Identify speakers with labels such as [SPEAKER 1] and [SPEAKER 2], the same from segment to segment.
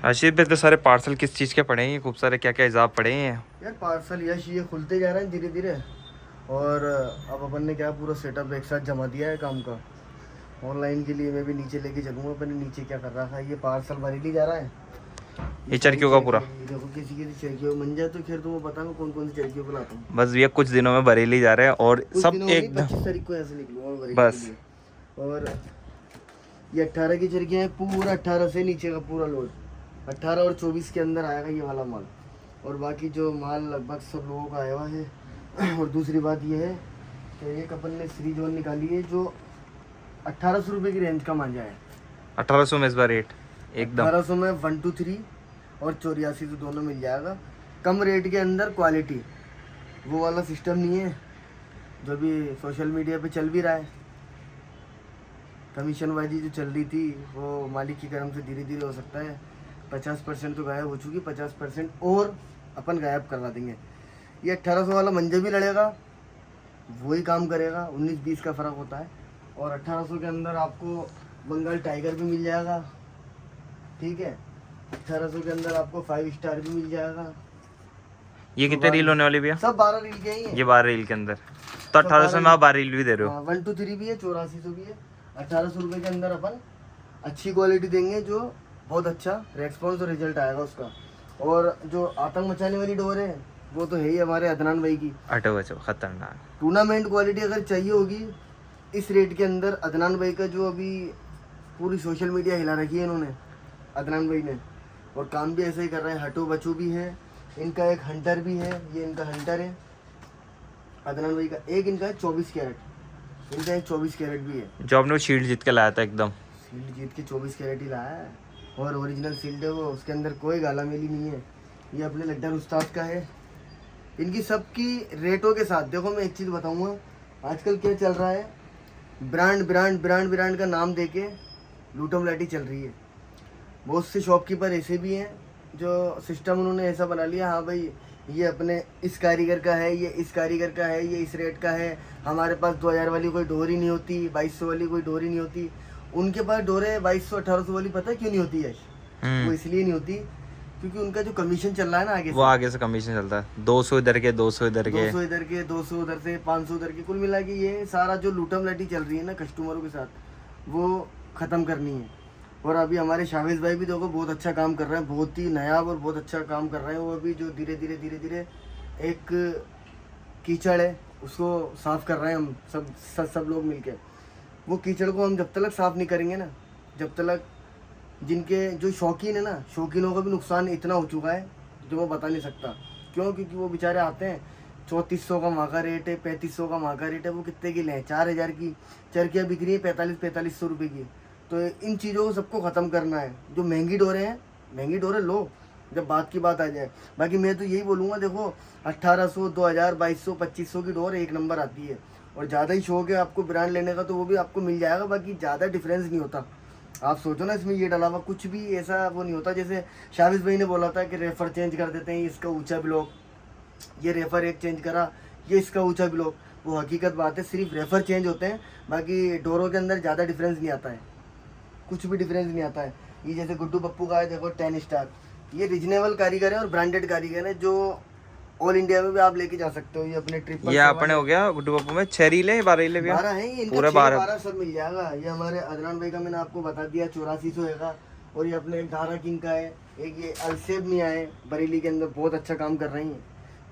[SPEAKER 1] राशिद पे तो सारे पार्सल किस चीज़ के पड़े हैं, खूब सारे क्या क्या हिसाब पड़े हैं
[SPEAKER 2] यार पार्सल यश ये खुलते जा रहे हैं धीरे धीरे। और अब अपन ने क्या पूरा सेटअप एक साथ जमा दिया है काम का। ऑनलाइन के लिए मैं भी नीचे लेके चलूँगा। अपन ने नीचे क्या कर रहा था, ये पार्सल बरेली जा रहा है।
[SPEAKER 1] ये
[SPEAKER 2] सारी
[SPEAKER 1] चरखियों का पूरा।
[SPEAKER 2] ये देखो किसी किसी चरखियों में मन जाए तो खैर तुम्हें पता है मैं कौन कौन सी चरखियों को लाता हूँ।
[SPEAKER 1] बस ये कुछ दिनों में बरेली जा रहे हैं और
[SPEAKER 2] कुछ
[SPEAKER 1] सब
[SPEAKER 2] दिनों में नहीं,
[SPEAKER 1] एकदम
[SPEAKER 2] 25 तारीख को ऐसे निकलूंगा मैं बरेली के
[SPEAKER 1] बस।
[SPEAKER 2] लिए। और ये 18 की चरखियाँ हैं, पूरा 18 से नीचे का पूरा लोड 18 और 24 के अंदर आएगा ये वाला माल। और बाकी जो माल लगभग सब लोगों का आया हुआ है। और दूसरी बात ये है कि एक अपन ने सीरीज वन निकाली है जो 1800 रुपये की रेंज का मांझा है।
[SPEAKER 1] 1800 में इस बार रेट एकदम
[SPEAKER 2] 1800 में 1 2 3 और 84 तो दोनों मिल जाएगा। कम रेट के अंदर क्वालिटी, वो वाला सिस्टम नहीं है जो भी सोशल मीडिया पे चल भी रहा है। कमीशनबाजी जो चल रही थी वो मालिक की करम से धीरे धीरे हो सकता है 50% तो गायब हो चुकी, 50% और अपन गायब करवा देंगे। ये 1800 वाला मंजे भी लड़ेगा, वही काम करेगा, 19-20 का फ़र्क होता है। और 1800 के अंदर आपको बंगाल टाइगर भी मिल जाएगा, ठीक है। 1800 के अंदर आपको 5 स्टार भी मिल जाएगा।
[SPEAKER 1] ये कितने रील होने वाली भैया?
[SPEAKER 2] सब 12 रील के ही हैं।
[SPEAKER 1] ये 12 रील के अंदर तो 1800 में आप 12 रील भी दे रहे हो।
[SPEAKER 2] 1 2 3 भी है, 8400 भी है। 1800 रुपये के अंदर अपन अच्छी क्वालिटी देंगे, जो बहुत अच्छा रेस्पॉन्स और रिजल्ट आएगा उसका। और जो आतंक मचाने वाली डोर है वो तो है ही हमारे अदनान भाई की।
[SPEAKER 1] अटो बचो खतरनाक
[SPEAKER 2] टूर्नामेंट क्वालिटी अगर चाहिए होगी इस रेट के अंदर, अदनान भाई का जो अभी पूरी सोशल मीडिया हिला रखी है इन्होंने, अदनान भाई ने। और काम भी ऐसे ही कर रहे हैं। हटो बचो भी है इनका, एक हंटर भी है, ये इनका हंटर है अदनान भाई का। एक इनका है 24 कैरेट, इनका एक 24 कैरेट भी है।
[SPEAKER 1] जो आपने वो शील्ड जीत के लाया था एकदम।
[SPEAKER 2] सील्ड जीत के 24 कैरेट ही लाया है और ओरिजिनल सील्ड है वो, उसके अंदर कोई गाला मेली नहीं है। ये अपने लड्डन उस्ताद का है। इनकी सबकी रेटों के साथ देखो, मैं एक चीज़ बताऊंगा, आजकल क्या चल रहा है, ब्रांड का नाम देके लूटम लाटी चल रही है। बहुत से शॉपकीपर ऐसे भी हैं जो सिस्टम उन्होंने ऐसा बना लिया, हाँ भाई ये अपने इस कारीगर का है, ये इस कारीगर का है, ये इस रेट का है, हमारे पास 2000 वाली कोई डोरी नहीं होती, 2200 वाली कोई डोरी नहीं होती। उनके पास डोरे 2200 1800 वाली पता है क्यों नहीं होती यश? वो इसलिए नहीं होती क्योंकि उनका जो कमीशन चल रहा है ना आगे
[SPEAKER 1] वो आगे से कमीशन चलता है, 200 इधर के 200 इधर के
[SPEAKER 2] 200 इधर के 200 उधर से 500 उधर के, कुल मिला के ये सारा जो लूटम लाटी चल रही है ना कस्टमरों के साथ, वो ख़त्म करनी है। और अभी हमारे शावेज भाई भी देखो बहुत अच्छा काम कर रहे हैं, बहुत ही नायाब और बहुत अच्छा काम कर रहे हैं वो अभी, जो धीरे धीरे एक कीचड़ है उसको साफ़ कर रहे हैं हम सब लोग मिलके। वो कीचड़ को हम जब तक साफ़ नहीं करेंगे ना, जब तक जिनके जो शौकीन है ना, शौकीनों का भी नुकसान इतना हो चुका है जो मैं बता नहीं सकता। क्यों? क्योंकि वो बेचारे आते हैं, 3400 का वहाँ का रेट है, 3500 का वहाँ का रेट है, वो कितने की लें? 4000 की चरखियाँ बिक रही है 4500 रुपये की। तो इन चीज़ों को सबको ख़त्म करना है। जो महंगी डोरें हैं, महंगी डोरें लो जब बात की बात आ जाए। बाकी मैं तो यही बोलूँगा, देखो 1800 2000 2200 2500 की डोर एक नंबर आती है। और ज़्यादा ही शौक है आपको ब्रांड लेने का तो वो भी आपको मिल जाएगा, बाकी ज़्यादा डिफरेंस नहीं होता। आप सोचो ना, इसमें ये डला हुआ कुछ भी ऐसा वो नहीं होता। जैसे शाविज भाई ने बोला था कि रेफर चेंज कर देते हैं, इसका ऊंचा ब्लॉक, ये रेफर एक चेंज करा, ये इसका ऊंचा ब्लॉक, वो हकीकत बात है, सिर्फ रेफर चेंज होते हैं, बाकी डोरों के अंदर ज़्यादा डिफरेंस नहीं आता है, कुछ भी डिफरेंस नहीं आता है। ये जैसे गुड्डू पप्पू का है देखो 10 स्टार, ये रीजनेबल कारीगर है और ब्रांडेड कारीगर है, जो ऑल इंडिया में भी आप लेके जा सकते हो। ये अपने ट्रिप
[SPEAKER 1] ये अपने हो गया गुड्डू पप्पू में 6 रील है, 12 रील है भैया?
[SPEAKER 2] 12 है ये,
[SPEAKER 1] पूरे
[SPEAKER 2] 12 सब मिल जाएगा। ये हमारे अदनान भाई का मैंने आपको बता दिया 8400 है। और ये अपने धारा किंग का है, एक ये अलसेब में आए बरेली के अंदर, बहुत अच्छा काम कर रही हैं,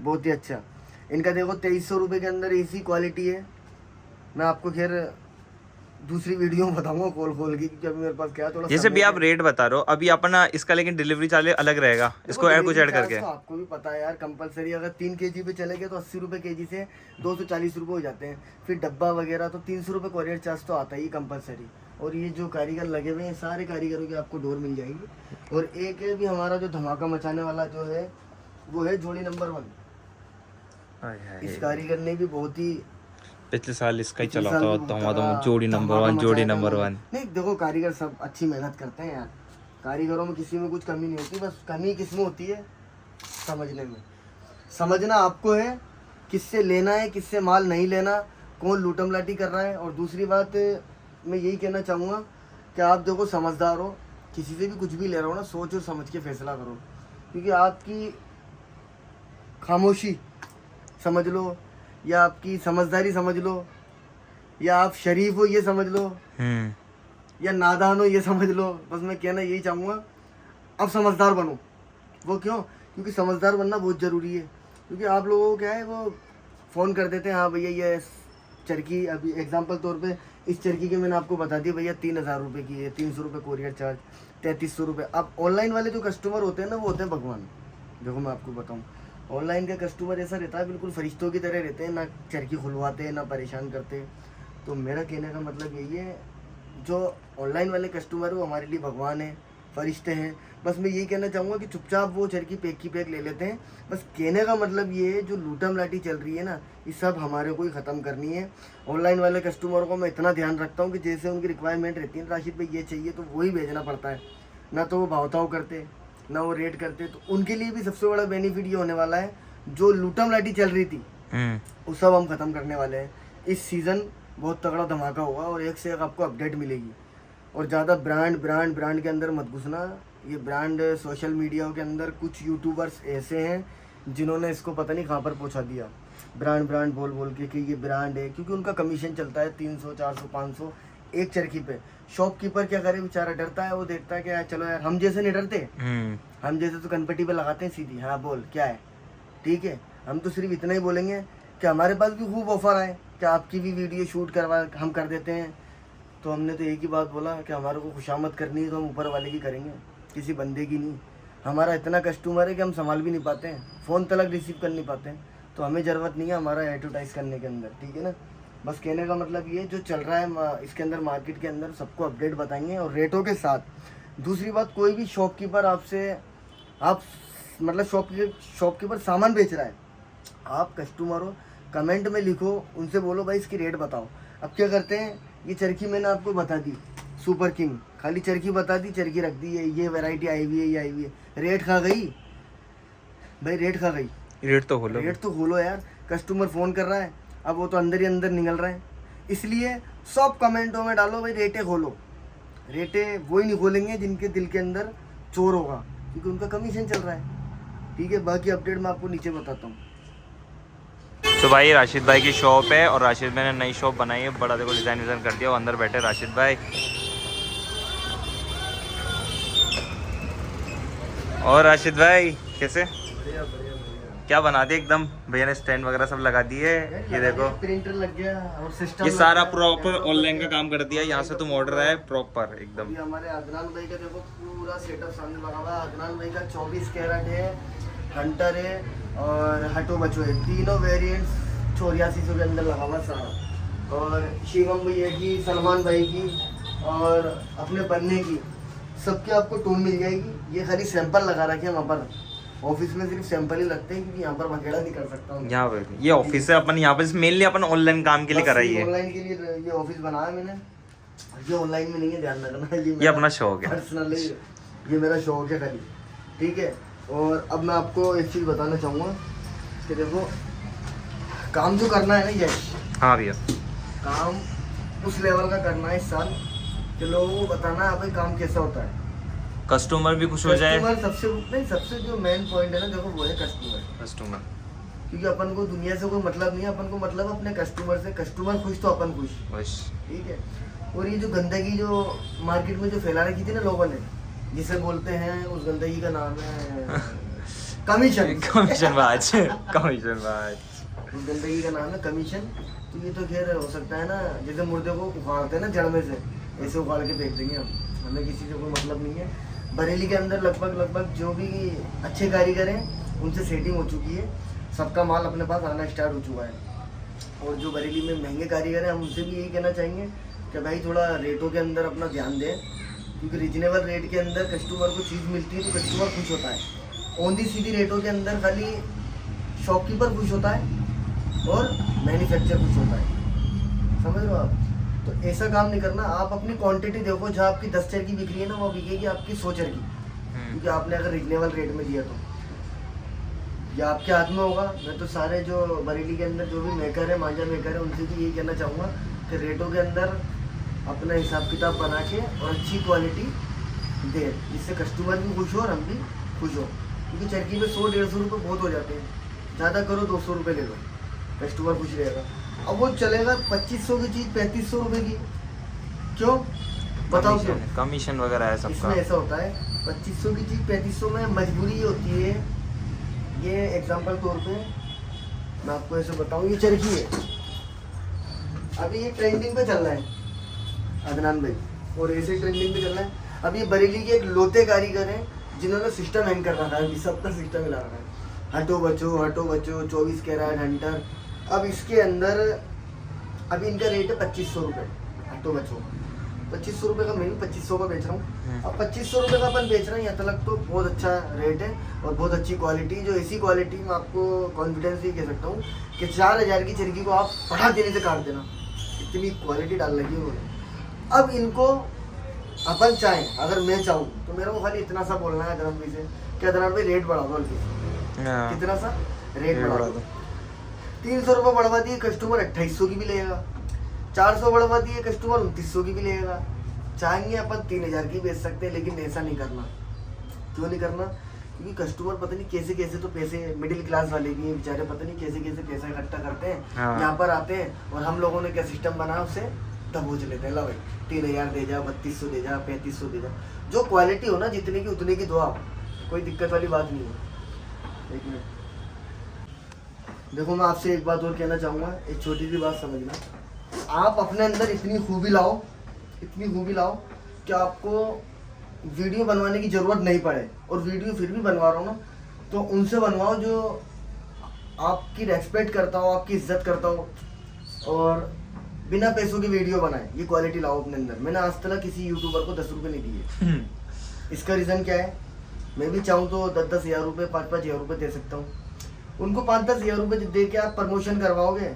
[SPEAKER 2] बहुत ही अच्छा। इनका देखो 2300 रुपये के अंदर ऐसी क्वालिटी है, मैं आपको खैर दूसरी वीडियो में बताऊंगा खोल के, क्योंकि अभी मेरे पास क्या थोड़ा
[SPEAKER 1] जैसे भी आप रेट बता रहे हो अभी अपना इसका, लेकिन डिलीवरी चार्ज अलग रहेगा, इसको ऐड कुछ ऐड करके।
[SPEAKER 2] तो आपको भी पता है यार, कंपलसरी अगर 3 kg पे चले गए तो 80 रुपये kg से 240 रुपये हो जाते हैं। फिर डब्बा वगैरह तो 300 रुपये कोरियर चार्ज तो आता ही कंपलसरी। और ये जो कारीगर लगे हुए हैं सारे कारीगरों की आपको डोर मिल जाएगी। और एक है भी हमारा जो धमाका मचाने वाला जो है वो है जोड़ी नंबर 1। इस कारीगर ने भी बहुत ही
[SPEAKER 1] पिछले साल इसका ही चला था धमाधम, जोड़ी नंबर 1 जोड़ी नंबर 1।
[SPEAKER 2] नहीं देखो, कारीगर सब अच्छी मेहनत करते हैं यार, कारीगरों में किसी में कुछ कमी नहीं होती, बस कमी किस में होती है? समझने में। समझना आपको है किससे लेना है, किससे माल नहीं लेना, कौन लूटम लाटी कर रहा है। और दूसरी बात मैं यही कहना चाहूँगा कि आप देखो समझदार हो, किसी से भी कुछ भी ले रहा हो ना, सोच और समझ के फैसला करो, क्योंकि आपकी खामोशी समझ लो, या आपकी समझदारी समझ लो, या आप शरीफ हो ये समझ लो, या नादान हो ये समझ लो, बस मैं कहना यही चाहूँगा, अब समझदार बनो। वो क्यों? क्योंकि समझदार बनना बहुत ज़रूरी है। क्योंकि आप लोगों को क्या है, वो फ़ोन कर देते हैं, हाँ भैया ये चरखी, अभी एग्जांपल तौर पे इस चरखी के मैंने आपको बता दिया भैया 3000 रुपये की है, 300 रुपये कोरियर चार्ज, 3300 रुपये। अब ऑनलाइन वाले जो कस्टमर होते हैं ना, वो होते हैं भगवान। देखो मैं आपको बताऊँ, ऑनलाइन का कस्टमर ऐसा रहता है, बिल्कुल फरिश्तों की तरह रहते हैं, ना चरखी खुलवाते हैं, ना परेशान करते। तो मेरा कहने का मतलब यही है, जो ऑनलाइन वाले कस्टमर है वो हमारे लिए भगवान है, फरिश्ते हैं। बस मैं यही कहना चाहूँगा कि चुपचाप वो चरखी पैक की पैक ले लेते हैं। बस कहने का मतलब ये है, जो लूटम लाटी चल रही है ना, ये सब हमारे को ही ख़त्म करनी है। ऑनलाइन वाले कस्टमरों को मैं इतना ध्यान रखता हूँ कि जैसे उनकी रिक्वायरमेंट रहती है, राशिद भाई ये चाहिए, तो वही भेजना पड़ता है। ना तो वो भावताव करते, ना वो रेट करते। तो उनके लिए भी सबसे बड़ा बेनिफिट ये होने वाला है, जो लूटम लाटी चल रही थी वो सब हम ख़त्म करने वाले हैं। इस सीज़न बहुत तगड़ा धमाका होगा और एक से एक आपको अपडेट मिलेगी। और ज़्यादा ब्रांड के अंदर मत घुसना। ये ब्रांड सोशल मीडिया के अंदर कुछ यूट्यूबर्स ऐसे हैं जिन्होंने इसको पता नहीं कहाँ पर पहुँचा दिया, ब्रांड बोल के कि ये ब्रांड है, क्योंकि उनका कमीशन चलता है 300 400 500 एक चरखी पे। शॉपकीपर क्या करे बेचारा, डरता है, वो देखता है कि यार चलो यार, हम जैसे नहीं डरते, हम जैसे तो कनपट्टी पे लगाते हैं सीधी, हाँ बोल क्या है, ठीक है। हम तो सिर्फ इतना ही बोलेंगे कि हमारे पास भी खूब ऑफर आए कि आपकी भी वीडियो शूट करवा हम कर देते हैं। तो हमने तो एक ही बात बोला कि हमारे को खुशामद करनी है तो हम ऊपर वाले की करेंगे, किसी बंदे की नहीं। हमारा इतना कस्टमर है कि हम संभाल भी नहीं पाते हैं, फ़ोन तक रिसीव कर नहीं पाते हैं, तो हमें ज़रूरत नहीं है हमारा एडवर्टाइज़ करने के अंदर, ठीक है ना। बस कहने का मतलब ये, जो चल रहा है इसके अंदर मार्केट के अंदर सबको अपडेट बताएंगे और रेटों के साथ। दूसरी बात, कोई भी शॉपकीपर आपसे, आप मतलब शॉपकीपर सामान बेच रहा है, आप कस्टमर हो, कमेंट में लिखो, उनसे बोलो भाई इसकी रेट बताओ। अब क्या करते हैं, ये चरखी मैंने आपको बता दी सुपर किंग, खाली चरखी बता दी, चरखी रख दी है, ये वैरायटी आई हुई है, ये आई हुई है, रेट खा गई भाई, रेट खा गई। रेट तो खोलो यार, कस्टमर फ़ोन कर रहा है, अब वो तो अंदर ही अंदर निकल रहा है। इसलिए सब कमेंटों में डालो भाई रेटें खोलो। रेटें वही नहीं खोलेंगे जिनके दिल के अंदर चोर होगा, क्योंकि उनका कमीशन चल रहा है, ठीक है। बाकी अपडेट मैं आपको नीचे बताता हूँ।
[SPEAKER 1] तो भाई राशिद भाई की शॉप है, और राशिद भाई ने नई शॉप बनाई है, बड़ा देखो डिज़ाइन कर दिया। वो अंदर बैठे राशिद भाई। और राशिद भाई कैसे, क्या बना दिया एकदम, भैया ने स्टैंड वगैरह सब लगा दिए। ये देखो
[SPEAKER 2] प्रिंटर लग गया और सिस्टम,
[SPEAKER 1] ये सारा प्रॉपर ऑनलाइन का काम कर दिया। यहाँ से तुम ऑर्डर है प्रॉपर एकदम।
[SPEAKER 2] हमारे अदनान भाई का देखो पूरा सेटअप सामने लगा हुआ है। अदनान भाई का 24 कैरेट है, हंटर है और हटो बचो है, तीनों वेरिएंट्स 8400 के अंदर लगा हुआ सारा। और शिवम भैया की, सलमान भाई की और अपने पन्ने की, सबके आपको टून मिल जाएगी। ये खाली सैंपल लगा रखे हैं वहाँ पर, ऑफिस में सिर्फ सैंपल ही लगते हैं, क्योंकि यहाँ पर वगैरह नहीं कर सकता हूँ।
[SPEAKER 1] यहाँ पे ये ऑफिस है अपन, यहाँ पे मेनली अपन ऑनलाइन काम के लिए कराई है।
[SPEAKER 2] ऑनलाइन के लिए ये ऑफिस बनाया मैंने, ये ऑनलाइन में नहीं है, ध्यान रखना।
[SPEAKER 1] ये अपना शौक है,
[SPEAKER 2] पर्सनल, ये मेरा शौक है खाली, ठीक है। और अब मैं आपको एक चीज़ बताना चाहूँगा कि देखो, काम जो करना है ना यश,
[SPEAKER 1] हाँ भैया,
[SPEAKER 2] काम उस लेवल का करना है इस साल कि लोगों को बताना है भाई काम कैसा होता है,
[SPEAKER 1] कस्टमर भी खुश हो जाए।
[SPEAKER 2] सबसे जो मेन पॉइंट है ना देखो, वो है कस्टमर। क्योंकि अपन को दुनिया से कोई मतलब नहीं है, अपन को मतलब अपने कस्टमर से। कस्टमर खुश तो अपन खुश, ठीक है। और ये जो गंदगी जो मार्केट में जो फैला रखी थी ना लोगों ने, जिसे बोलते हैं, उस गंदगी का नाम है कमीशनबाज। उस गंदगी का नाम है कमीशन। तो ये तो खैर हो सकता है ना, जैसे मुर्दे को उखाड़ते हैं ना जड़ में से, ऐसे उखाड़ के फेंक देंगे हम, हमें किसी से कोई मतलब नहीं है। बरेली के अंदर लगभग जो भी अच्छे कारीगर हैं उनसे सेटिंग हो चुकी है, सबका माल अपने पास आना स्टार्ट हो चुका है। और जो बरेली में महंगे कारीगर हैं, हम उनसे भी यही कहना चाहेंगे कि भाई थोड़ा रेटों के अंदर अपना ध्यान दें, क्योंकि रिजनेबल रेट के अंदर कस्टमर को चीज़ मिलती है तो कस्टमर खुश होता है। ओनली सीधी रेटों के अंदर खाली शॉपकीपर खुश होता है और मैन्युफैक्चर खुश होता है, समझ लो आप। तो ऐसा काम नहीं करना। आप अपनी क्वांटिटी देखो, जहाँ आपकी 10 चरखी बिक रही है ना, वो बिकेगी आपकी 100 चरखी, क्योंकि आपने अगर रिजनेबल रेट में दिया तो ये आपके हाथ में होगा। मैं तो सारे जो बरेली के अंदर जो भी मेकर है, मांझा मेकर है, उनसे भी यही कहना चाहूँगा कि रेटों के अंदर अपना हिसाब किताब बना के और अच्छी क्वालिटी दे, जिससे कस्टमर भी खुश हो और हम भी खुश हो। क्योंकि चरखी में 100-150 रुपये बहुत हो जाते हैं, ज़्यादा करो 200 रुपये ले लो, कस्टमर खुश रहेगा। अब वो चलेगा 2500 की चीज़ 3500 रुपये की, क्यों बताओ क्यों?
[SPEAKER 1] कमीशन वगैरह है सबका।
[SPEAKER 2] इसमें ऐसा होता है 2500 की चीज़ 3500 में मजबूरी होती है। ये एग्जांपल तौर पे मैं आपको ऐसे बताऊं, ये चरखी है, अभी ये ट्रेंडिंग पे चल रहा है अदनान भाई, और ऐसे ट्रेंडिंग पे चल रहा है। अभी ये बरेली के एक लोते कारीगर हैं जिन्होंने सिस्टम हैंग कर रखा है, सबका सिस्टम हिला रखा है, हटो बचो 24 कैरेट हंटर। अब इसके अंदर अभी इनका रेट है 2500 रुपये, हटो बचो 2500 रुपये का, मैं भी 2500 का बेच रहा हूँ। अब 2500 रुपये का अपन बेच रहे हैं, यहाँ तक तो बहुत अच्छा रेट है और बहुत अच्छी क्वालिटी, जो ऐसी क्वालिटी मैं आपको कॉन्फिडेंस ही कह सकता हूँ कि 4000 की चरखी को आप पढ़ा देने से काट देना, इतनी क्वालिटी डाल लगी उन्होंने। अब इनको अपन चाहें, अगर मैं चाहूँ तो मेरे को खाली इतना सा बोलना है अदनान भाई से कि अदनान भाई रेट बढ़ा दो हल्की, कितना सा रेट बढ़ा दो। 300 रुपये बढ़वा दिए कस्टमर 2800 की भी लेगा, 400 बढ़वा दिए कस्टमर 2900 की भी लेगा। चाहेंगे अपन 3000 की बेच सकते हैं, लेकिन ऐसा नहीं करना। क्यों नहीं करना? क्योंकि कस्टमर पता नहीं कैसे कैसे तो पैसे, मिडिल क्लास वाले भी हैं बेचारे, पता नहीं कैसे कैसे पैसा इकट्ठा करते हैं, यहाँ पर आते हैं और हम लोगों ने क्या सिस्टम बनाया उससे दबोच लेते हैं। ला भाई 3000 दे जा, 3200 दे जा, 3500 दे जा। जो क्वालिटी हो ना जितने की उतने की दो आप, कोई दिक्कत वाली बात नहीं है। एक मिनट देखो, मैं आपसे एक बात और कहना चाहूँगा, एक छोटी सी बात समझना। आप अपने अंदर इतनी खूबी लाओ कि आपको वीडियो बनवाने की ज़रूरत नहीं पड़े, और वीडियो फिर भी बनवा रहा हूँ ना, तो उनसे बनवाओ जो आपकी रेस्पेक्ट करता हो, आपकी इज्जत करता हो, और बिना पैसों की वीडियो बनाए। ये क्वालिटी लाओ अपने अंदर। मैंने आज तक किसी यूट्यूबर को 10 रुपये नहीं दिए। इसका रीज़न क्या है? मैं भी चाहूँ तो 10-10 हज़ार रुपये, 5-5 हज़ार रुपये दे सकता हूँ। उनको 5-10 हज़ार रुपये दे के आप प्रमोशन करवाओगे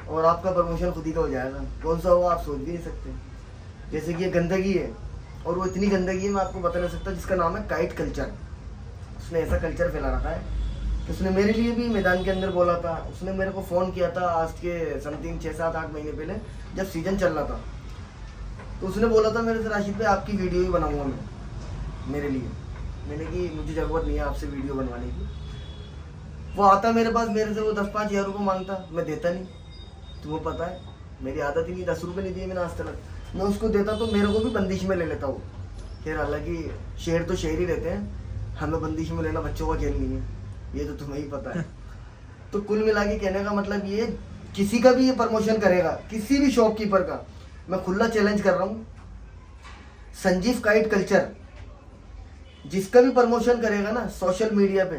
[SPEAKER 2] और आपका प्रमोशन खुद ही का हो जाएगा। कौन सा होगा आप सोच भी नहीं सकते। जैसे कि ये गंदगी है, और वो इतनी गंदगी है मैं आपको बता नहीं सकता, जिसका नाम है काइट कल्चर। उसने ऐसा कल्चर फैला रखा है कि उसने मेरे लिए भी मैदान के अंदर बोला था। उसने मेरे को फ़ोन किया था आज के समथिंग 6-7-8 महीने पहले, जब सीजन चल रहा था, तो उसने बोला था मेरे से, राशिद भाई आपकी वीडियो ही बनाऊँगा मैं मेरे लिए। मैंने कि मुझे ज़रूरत नहीं है आपसे वीडियो बनवाने की। वो आता मेरे पास, मेरे से वो 10-5 हज़ार रुपये मांगता, मैं देता नहीं। तुम्हें पता है मेरी आदत ही नहीं, 10 रुपये नहीं दिए मैंने आज तक। मैं उसको देता तो मेरे को भी बंदिश में ले लेता हूँ। खैर हालांकि शेर तो शेर ही रहते हैं, हमें बंदिश में लेना बच्चों का खेल नहीं है, ये तो तुम्हें ही पता है। तो कुल मिला के कहने का मतलब ये, किसी का भी ये प्रमोशन करेगा, किसी भी शॉपकीपर का, मैं खुला चैलेंज कर रहा हूँ, संजीव काइट कल्चर जिसका भी प्रमोशन करेगा ना सोशल मीडिया पे,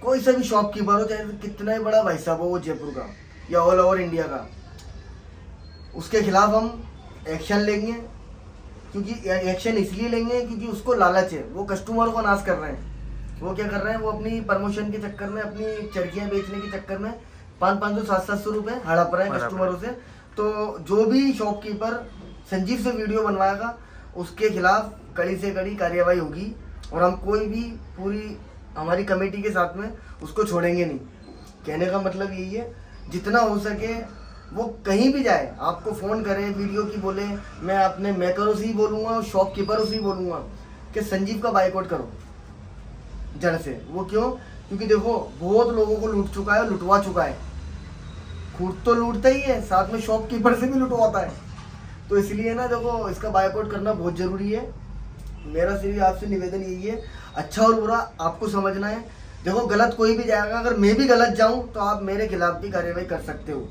[SPEAKER 2] कोई सा भी शॉपकीपर हो, चाहे कितना ही बड़ा भाई साहब हो वो जयपुर का या ऑल ओवर इंडिया का, उसके खिलाफ हम एक्शन लेंगे। क्योंकि एक्शन इसलिए लेंगे क्योंकि उसको लालच है, वो कस्टमर को नाश कर रहे हैं। वो क्या कर रहे हैं, वो अपनी प्रमोशन के चक्कर में, अपनी चरखियाँ बेचने के चक्कर में 500-500, 700-700 रुपये हड़प रहे हैं कस्टमरों से। तो जो भी शॉपकीपर संजीव से वीडियो बनवाएगा उसके खिलाफ कड़ी से कड़ी कार्रवाई होगी, और हम कोई भी पूरी हमारी कमेटी के साथ में उसको छोड़ेंगे नहीं। कहने का मतलब यही है, जितना हो सके वो कहीं भी जाए, आपको फ़ोन करे, वीडियो की बोले, मैं अपने मेकरों से ही बोलूँगा और शॉपकीपरों से ही बोलूँगा कि संजीव का बाइकआउट करो जड़ से। वो क्यों? क्योंकि देखो बहुत लोगों को लूट चुका है, लुटवा चुका है। खुद तो लूटता ही है, साथ में शॉपकीपर से भी लुटवाता है। तो इसलिए ना देखो, इसका बाइकआउट करना बहुत ज़रूरी है। मेरा सिर्फ आपसे निवेदन यही है, अच्छा और बुरा आपको समझना है। देखो गलत कोई भी जाएगा, अगर मैं भी गलत जाऊँ तो आप मेरे खिलाफ भी कार्रवाई कर सकते हो,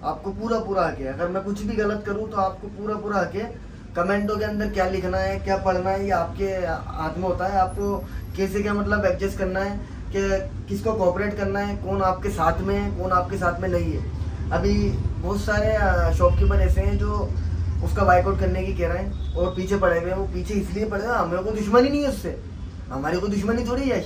[SPEAKER 2] आपको पूरा हक है। अगर मैं कुछ भी गलत करूं तो आपको पूरा हक है। कमेंटों के अंदर क्या लिखना है, क्या पढ़ना है, ये आपके हाथ में होता है। आपको कैसे क्या मतलब एडजस्ट करना है कि किसको कोऑपरेट करना है, कौन आपके साथ में है, कौन आपके साथ में नहीं है। अभी बहुत सारे शॉपकीपर ऐसे हैं जो उसका बाइकआउट करने की कह रहे हैं और पीछे पड़े हुए हैं। वो पीछे इसलिए पड़े हुए, हमें कोई दुश्मनी नहीं है उससे, हमारी कोई दुश्मनी थोड़ी है,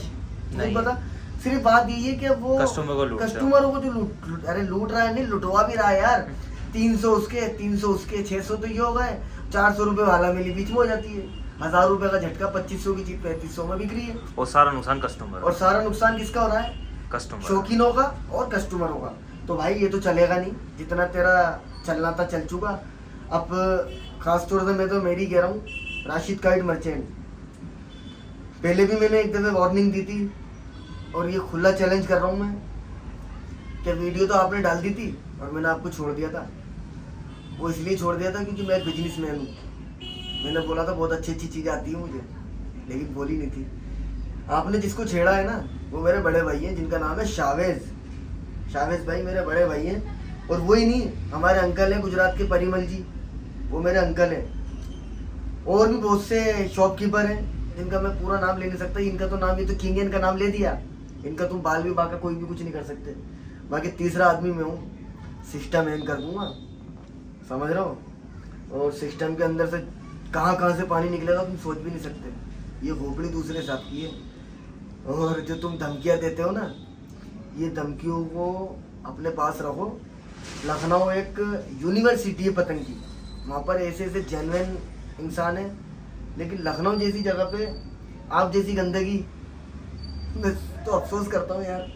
[SPEAKER 2] नहीं पता। सिर्फ बात यही है कि वो कस्टमरों को जो लूट रहा है, नहीं लुटवा भी रहा है यार। 300 उसके, 300 उसके, 600 तो ये हो गए, 400 रुपये वाला मिली बीच में हो जाती है। 1000 रुपये का झटका, 2500 की चीज 3500 में बिक रही है,
[SPEAKER 1] और सारा नुकसान कस्टमर, और
[SPEAKER 2] सारा नुकसान किसका हो रहा है?
[SPEAKER 1] कस्टमर,
[SPEAKER 2] शौकीनों का और कस्टमरों का। तो भाई ये तो चलेगा नहीं, जितना तेरा चलना था चल चुका। अब खास तौर से मैं तो मेरी कह रहा हूँ राशिद काइट मर्चेंट। पहले भी मैंने एक दफ़े वार्निंग दी थी और ये खुला चैलेंज कर रहा हूँ मैं कि वीडियो तो आपने डाल दी थी और मैंने आपको छोड़ दिया था। वो इसलिए छोड़ दिया था क्योंकि मैं एक बिजनेसमैन हूँ। मैंने बोला था बहुत अच्छी अच्छी चीज़ें आती हैं मुझे, लेकिन बोली नहीं थी। आपने जिसको छेड़ा है ना वो मेरे बड़े भाई हैं जिनका नाम है शावेज भाई मेरे बड़े भाई हैं। और वही नहीं, हमारे अंकल हैं गुजरात के परिमल जी, वो मेरे अंकल हैं। और भी बहुत से शॉपकीपर हैं जिनका मैं पूरा नाम ले नहीं सकता। इनका तो नाम, ये तो किंग इनका नाम ले दिया, इनका तुम बाल भी बाका कोई भी कुछ नहीं कर सकते। बाकी तीसरा आदमी मैं हूँ, सिस्टम एंड कर दूंगा, समझ रहे हो। और सिस्टम के अंदर से कहाँ कहाँ से पानी निकलेगा तुम सोच भी नहीं सकते। ये खोपड़ी दूसरे हिसाब की है। और जो तुम धमकियाँ देते हो ना, ये धमकियों को अपने पास रखो। लखनऊ एक यूनिवर्सिटी है पतंग की, वहाँ पर ऐसे ऐसे जेन्युइन इंसान है। लेकिन लखनऊ जैसी जगह पे आप जैसी गंदगी, मैं तो अफसोस करता हूँ यार।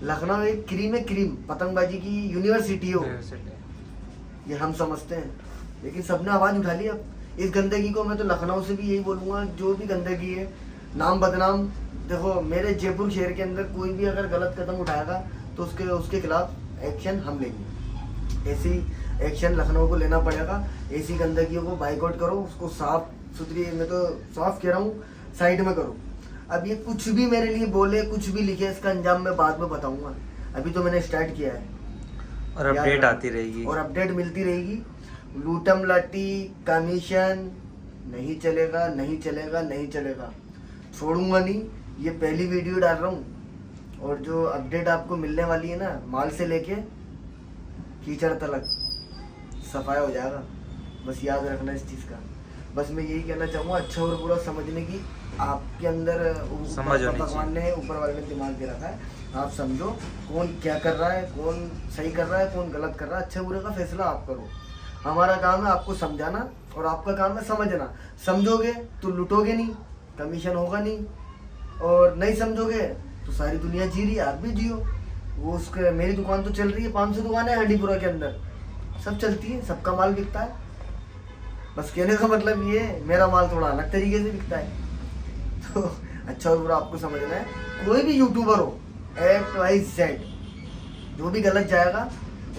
[SPEAKER 2] लखनऊ एक क्रीम है, क्रीम पतंगबाजी की यूनिवर्सिटी हो, ये हम समझते हैं। लेकिन सबने आवाज़ उठा ली अब इस गंदगी को। मैं तो लखनऊ से भी यही बोलूँगा, जो भी गंदगी है, नाम बदनाम। देखो मेरे जयपुर शहर के अंदर कोई भी अगर गलत कदम उठाएगा तो उसके खिलाफ एक्शन हम लेंगे। ऐसी एक्शन लखनऊ को लेना पड़ेगा। ऐसी गंदगियों को बाइकआउट करो, उसको साफ सुथरी, मैं तो साफ कह रहा हूँ, साइड में करो। अब ये कुछ भी मेरे लिए बोले, कुछ भी लिखे, इसका अंजाम मैं बाद में बताऊँगा। अभी तो मैंने स्टार्ट किया है
[SPEAKER 1] और अपडेट आती रहेगी
[SPEAKER 2] और अपडेट मिलती रहेगी। लूटम लाटी कमीशन नहीं चलेगा, नहीं चलेगा, नहीं चलेगा, छोड़ूंगा नहीं। ये पहली वीडियो डाल रहा हूँ और जो अपडेट आपको मिलने वाली है ना, माल से लेके कीचड़ तलक सफाया हो जाएगा। बस याद रखना इस चीज़ का। बस मैं यही कहना चाहूँगा, अच्छा और बुरा समझने की आपके अंदर
[SPEAKER 1] समझ होनी
[SPEAKER 2] भगवान ने, ऊपर वाले ने दिमाग दे रखा है। आप समझो कौन क्या कर रहा है, कौन सही कर रहा है, कौन गलत कर रहा है। अच्छे बुरे का फैसला आप करो। हमारा काम है आपको समझाना और आपका काम है समझना। समझोगे तो लूटोगे नहीं, कमीशन होगा नहीं। और नहीं समझोगे तो सारी दुनिया जी रही है, आप भी जियो। वो उसके, मेरी दुकान तो चल रही है, 500 दुकानें हैं हंडीपुरा के अंदर, सब चलती है, सबका माल बिकता है। बस कहने का मतलब ये है, मेरा माल थोड़ा अलग तरीके से बिकता है। तो अच्छा और बुरा आपको समझना है। कोई भी यूट्यूबर हो, XYZ, जो भी गलत जाएगा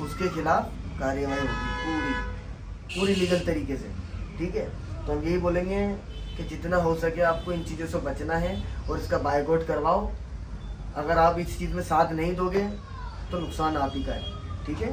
[SPEAKER 2] उसके खिलाफ कार्यवाही होगी पूरी लीगल तरीके से, ठीक है। तो हम यही बोलेंगे कि जितना हो सके आपको इन चीज़ों से बचना है और इसका बायकॉट करवाओ। अगर आप इस चीज़ में साथ नहीं दोगे तो नुकसान आप ही का है, ठीक है।